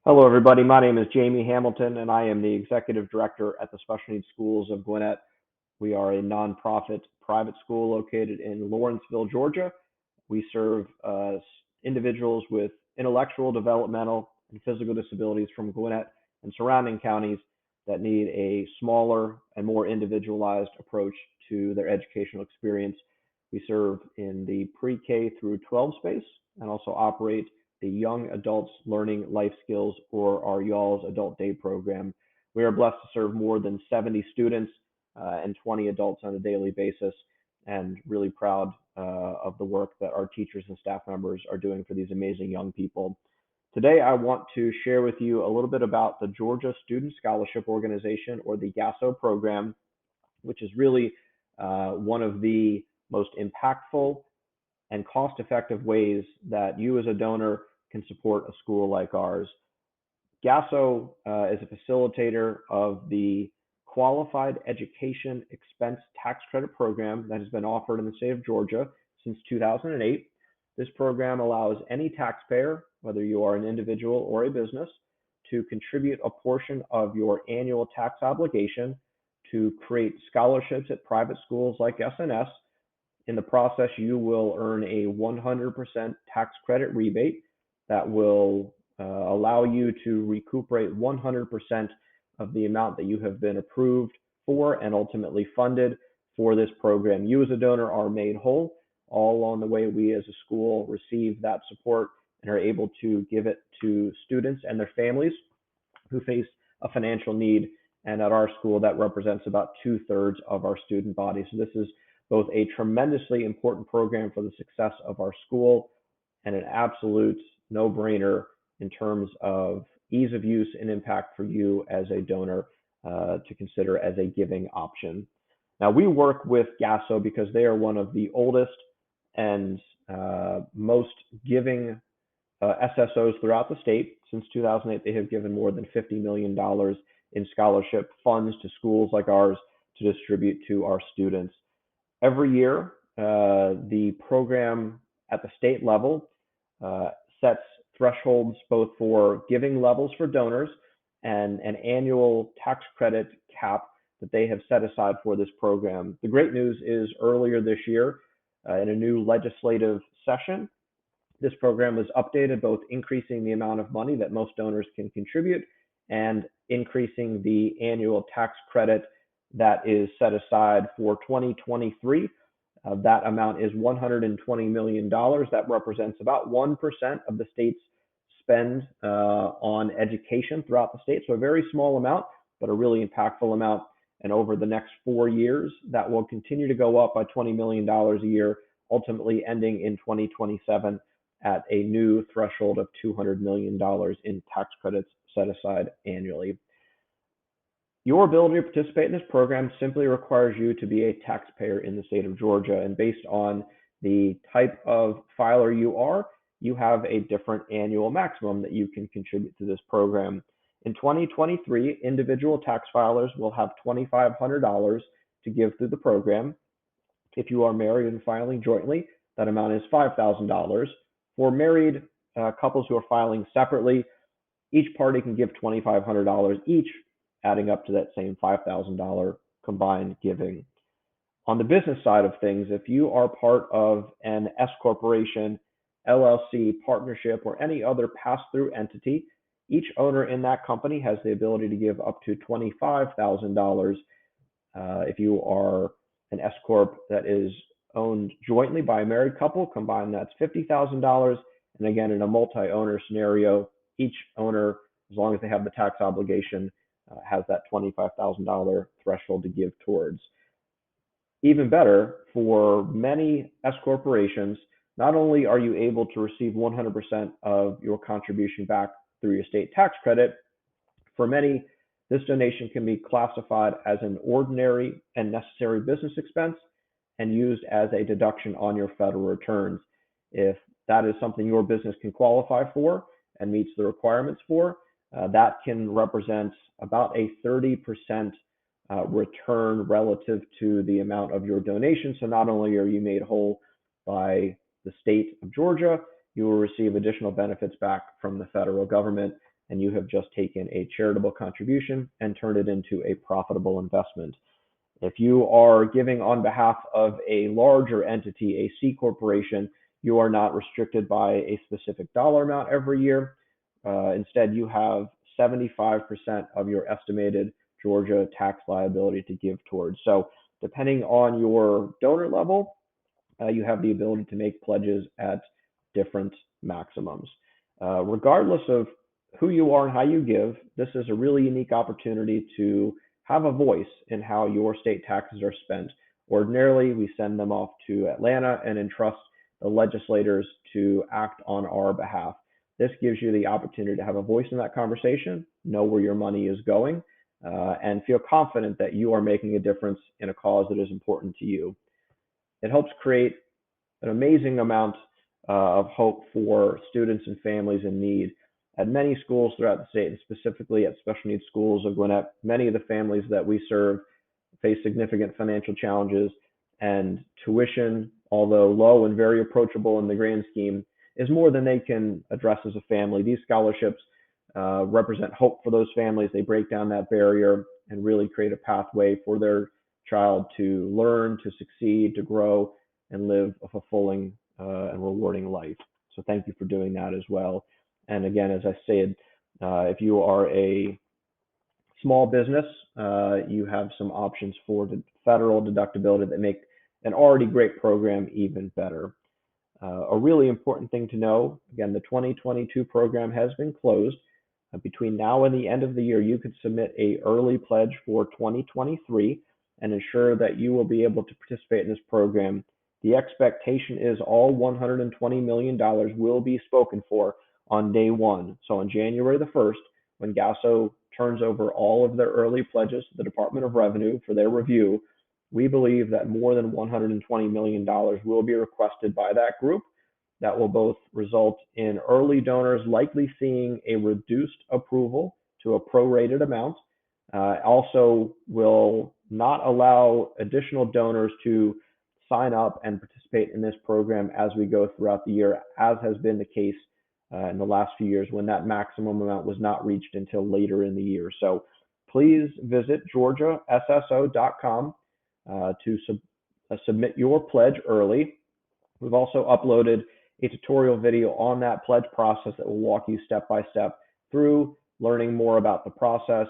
Hello, everybody. My name is j.m. Hamilton, and I am the Executive Director at the Special Needs Schools of Gwinnett. We are a nonprofit private school located in Lawrenceville, Georgia. We serve individuals with intellectual, developmental, and physical disabilities from Gwinnett and surrounding counties that need a smaller and more individualized approach to their educational experience. We serve in the pre-K through 12 space and also operate the Young Adults Learning Life Skills, or our YALS Adult Day program. We are blessed to serve more than 70 students and 20 adults on a daily basis, and really proud of the work that our teachers and staff members are doing for these amazing young people. Today, I want to share with you a little bit about the Georgia Student Scholarship Organization, or the GaSSO program, which is really one of the most impactful and cost-effective ways that you as a donor can support a school like ours. GaSSO is a facilitator of the Qualified Education Expense Tax Credit Program that has been offered in the state of Georgia since 2008. This program allows any taxpayer, whether you are an individual or a business, to contribute a portion of your annual tax obligation to create scholarships at private schools like SNS. In the process, you will earn a 100% tax credit rebate that will allow you to recuperate 100% of the amount that you have been approved for and ultimately funded for this program. You as a donor are made whole. All along the way, we as a school receive that support and are able to give it to students and their families who face a financial need. And at our school, that represents about 2/3 of our student body. So this is both a tremendously important program for the success of our school and an absolute no-brainer in terms of ease of use and impact for you as a donor to consider as a giving option. Now, we work with GaSSO because they are one of the oldest and most giving SSOs throughout the state. Since 2008, they have given more than $50 million in scholarship funds to schools like ours to distribute to our students. Every year, the program at the state level sets thresholds both for giving levels for donors and an annual tax credit cap that they have set aside for this program. The great news is earlier this year, in a new legislative session, this program was updated, both increasing the amount of money that most donors can contribute and increasing the annual tax credit that is set aside for 2023. That amount is $120 million. That represents about 1% of the state's spend on education throughout the state. So a very small amount, but a really impactful amount. And over the next 4 years, that will continue to go up by $20 million a year, ultimately ending in 2027 at a new threshold of $200 million in tax credits set aside annually. Your ability to participate in this program simply requires you to be a taxpayer in the state of Georgia. And based on the type of filer you are, you have a different annual maximum that you can contribute to this program. In 2023, individual tax filers will have $2,500 to give through the program. If you are married and filing jointly, that amount is $5,000. For married couples who are filing separately, each party can give $2,500 each, adding up to that same $5,000 combined giving. On the business side of things, if you are part of an S corporation, LLC, partnership, or any other pass-through entity, each owner in that company has the ability to give up to $25,000. If you are an S corp that is owned jointly by a married couple, combined that's $50,000. And again, in a multi-owner scenario, each owner, as long as they have the tax obligation, has that $25,000 threshold to give towards. Even better, for many S corporations, not only are you able to receive 100% of your contribution back through your state tax credit, for many, this donation can be classified as an ordinary and necessary business expense and used as a deduction on your federal returns. If that is something your business can qualify for and meets the requirements for, that can represent about a 30% return relative to the amount of your donation. So not only are you made whole by the state of Georgia, you will receive additional benefits back from the federal government. and you have just taken a charitable contribution and turned it into a profitable investment. If you are giving on behalf of a larger entity, a C corporation, you are not restricted by a specific dollar amount every year. Instead, you have 75% of your estimated Georgia tax liability to give towards. So depending on your donor level, you have the ability to make pledges at different maximums. Regardless of who you are and how you give, this is a really unique opportunity to have a voice in how your state taxes are spent. Ordinarily, we send them off to Atlanta and entrust the legislators to act on our behalf. This gives you the opportunity to have a voice in that conversation, know where your money is going, and feel confident that you are making a difference in a cause that is important to you. It helps create an amazing amount of hope for students and families in need. At many schools throughout the state, and specifically at special needs schools of Gwinnett, many of the families that we serve face significant financial challenges, and tuition, although low and very approachable in the grand scheme, is more than they can address as a family. These scholarships represent hope for those families. They break down that barrier and really create a pathway for their child to learn, to succeed, to grow, and live a fulfilling and rewarding life. So thank you for doing that as well. And again, as I said, if you are a small business, you have some options for the federal deductibility that make an already great program even better. A really important thing to know, again, the 2022 program has been closed. Between now and the end of the year, you could submit an early pledge for 2023 and ensure that you will be able to participate in this program. The expectation is all $120 million will be spoken for on day one. So on January the 1st, when GaSSO turns over all of their early pledges to the Department of Revenue for their review, we believe that more than $120 million will be requested by that group. That will both result in early donors likely seeing a reduced approval to a prorated amount. Also will not allow additional donors to sign up and participate in this program as we go throughout the year, as has been the case in the last few years when that maximum amount was not reached until later in the year. So please visit georgiasso.com to submit your pledge early. We've also uploaded a tutorial video on that pledge process that will walk you step by step through learning more about the process,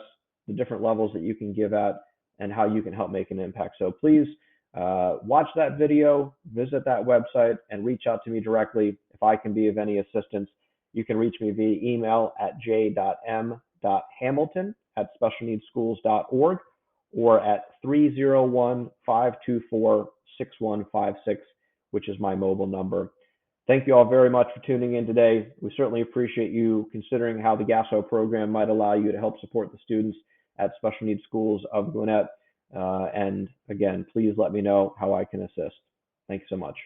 the different levels that you can give at, and how you can help make an impact. So please watch that video, visit that website, and reach out to me directly if I can be of any assistance. You can reach me via email at j.m.hamilton@specialneedschools.org or at 301-524-6156, which is my mobile number. Thank you all very much for tuning in today. We certainly appreciate you considering how the GaSSO program might allow you to help support the students at special needs schools of Gwinnett. And again, please let me know how I can assist. Thanks so much.